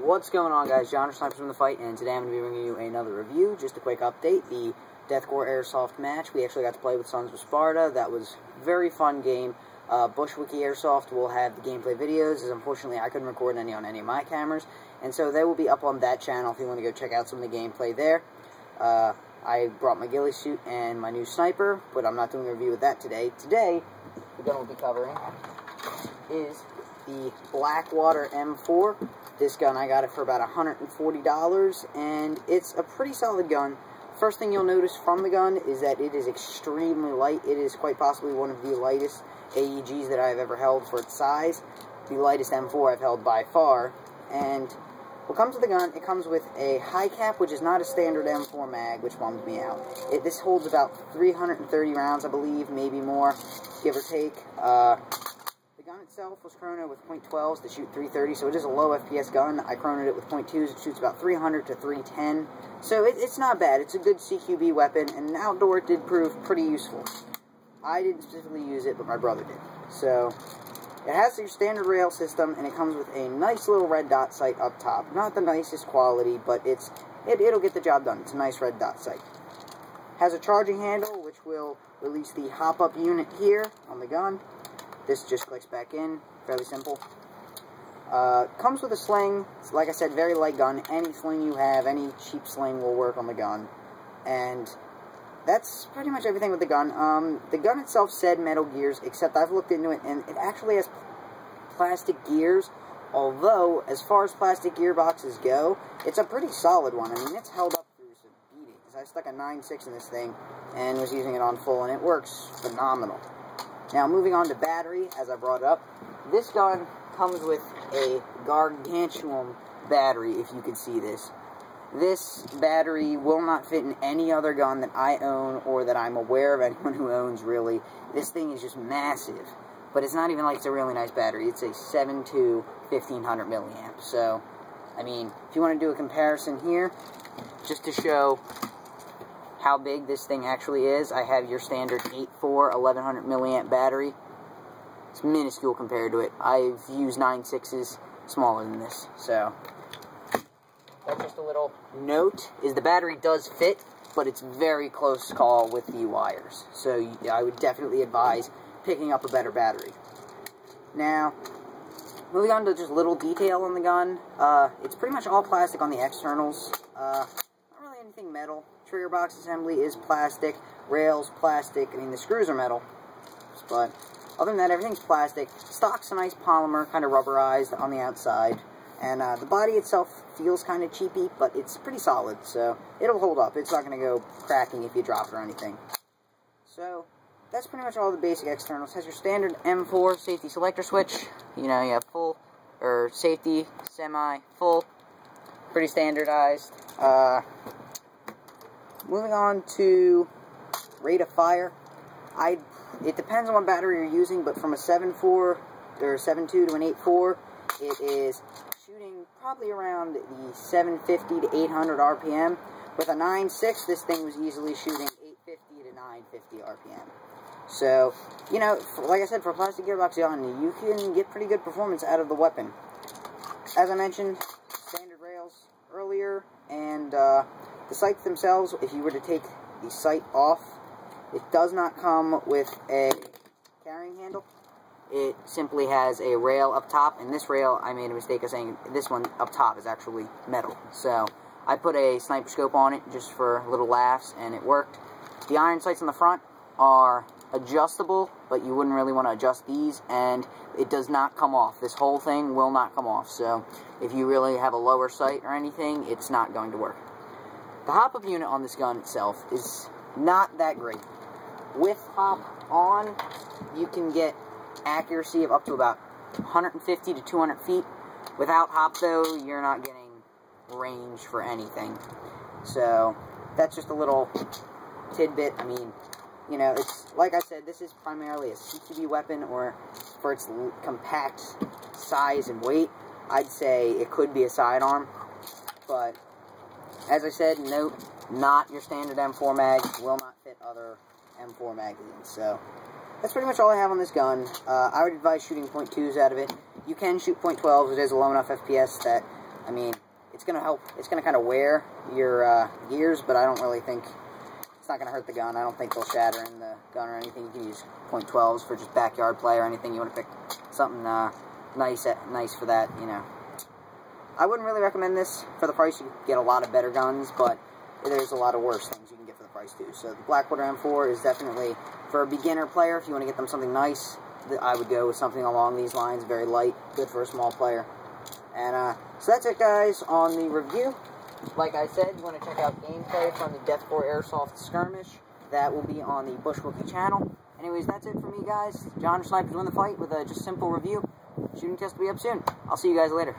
What's going on, guys? John Snipers from the fight, and today I'm going to be bringing you another review. Just a quick update, the Deathcore Airsoft match. We actually got to play with Sons of Sparta. That was a very fun game. Bushwiki Airsoft will have the gameplay videos, as unfortunately I couldn't record any on any of my cameras, and so they will be up on that channel if you want to go check out some of the gameplay there. I brought my ghillie suit and my new sniper, but I'm not doing a review of that today. Today, the gun we'll be covering is the Blackwater M4. This gun, I got it for about $140, and it's a pretty solid gun. First thing you'll notice from the gun is that it is extremely light. It is quite possibly one of the lightest AEGs that I've ever held for its size. The lightest M4 I've held by far. And what comes with the gun, it comes with a high cap, which is not a standard M4 mag, which bums me out. This holds about 330 rounds, I believe, maybe more, give or take. The gun itself was chronoed with .12s to shoot 330, so it is a low FPS gun. I chronoed it with .2s, it shoots about 300 to 310. So it's not bad. It's a good CQB weapon, and outdoor it did prove pretty useful. I didn't specifically use it, but my brother did. So it has your standard rail system, and it comes with a nice little red dot sight up top. Not the nicest quality, but it'll get the job done. It's a nice red dot sight. Has a charging handle, which will release the hop-up unit here on the gun. This just clicks back in, fairly simple. Comes with a sling. It's, like I said, very light gun. Any sling you have, any cheap sling will work on the gun. And that's pretty much everything with the gun. The gun itself said metal gears, except I've looked into it, and it actually has plastic gears. Although, as far as plastic gearboxes go, it's a pretty solid one. I mean, it's held up through some beatings. I stuck a 9.6 in this thing, and was using it on full, and it works phenomenal. Now, moving on to battery, as I brought up, this gun comes with a gargantuan battery, if you can see this. This battery will not fit in any other gun that I own, or that I'm aware of anyone who owns, really. This thing is just massive, but it's not even like it's a really nice battery. It's a 7.2 1500 milliamp. So, I mean, if you want to do a comparison here, just to show how big this thing actually is, I have your standard 8.4 1100 milliamp battery. It's minuscule compared to it. I've used 9.6s smaller than this, so that's just a little note, is the battery does fit, but it's very close call with the wires. So I would definitely advise picking up a better battery. Now, moving on to just little detail on the gun, it's pretty much all plastic on the externals. Not really anything metal. Trigger box assembly is plastic, rails plastic. I mean, the screws are metal, but other than that, everything's plastic. Stock's a nice polymer, kind of rubberized on the outside, and the body itself feels kind of cheapy, but it's pretty solid, so it'll hold up. It's not going to go cracking if you drop it or anything. So that's pretty much all the basic externals. It has your standard M4 safety selector switch. You know, you have full, or safety, semi, full, pretty standardized. Moving on to rate of fire, it depends on what battery you're using, but from a 7.4 or 7.2 to an 8.4, it is shooting probably around the 750 to 800 RPM. With a 9.6, this thing was easily shooting 850 to 950 RPM. So, you know, like I said, for a plastic gearbox gun, you can get pretty good performance out of the weapon. As I mentioned, standard rails earlier, and the sights themselves, if you were to take the sight off, it does not come with a carrying handle. It simply has a rail up top, and this rail, I made a mistake of saying this one up top is actually metal. So I put a sniper scope on it just for little laughs, and it worked. The iron sights on the front are adjustable, but you wouldn't really want to adjust these, and it does not come off. This whole thing will not come off, so if you really have a lower sight or anything, it's not going to work. The hop-up unit on this gun itself is not that great. With hop on, you can get accuracy of up to about 150 to 200 feet. Without hop, though, you're not getting range for anything. So that's just a little tidbit. I mean, you know, it's like I said, this is primarily a CQB weapon, or for its compact size and weight, I'd say it could be a sidearm. But as I said, note, not your standard M4 mag, will not fit other M4 magazines. So that's pretty much all I have on this gun. I would advise shooting .2s out of it. You can shoot .12s, it is a low enough FPS that I mean, it's going to help. It's going to kind of wear your gears, but I don't really think it's not going to hurt the gun. I don't think they'll shatter in the gun or anything. You can use .12s for just backyard play or anything. You want to pick something nice for that, you know. I wouldn't really recommend this for the price. You can get a lot of better guns, but there's a lot of worse things you can get for the price too. So the Blackwater M4 is definitely for a beginner player. If you want to get them something nice, I would go with something along these lines. Very light, good for a small player. And so that's it, guys, on the review. Like I said, you want to check out gameplay from the Deathcore Airsoft Skirmish. That will be on the Bushwookie channel. Anyways, that's it for me, guys. John Snipers win the fight with a just simple review. Shooting test will be up soon. I'll see you guys later.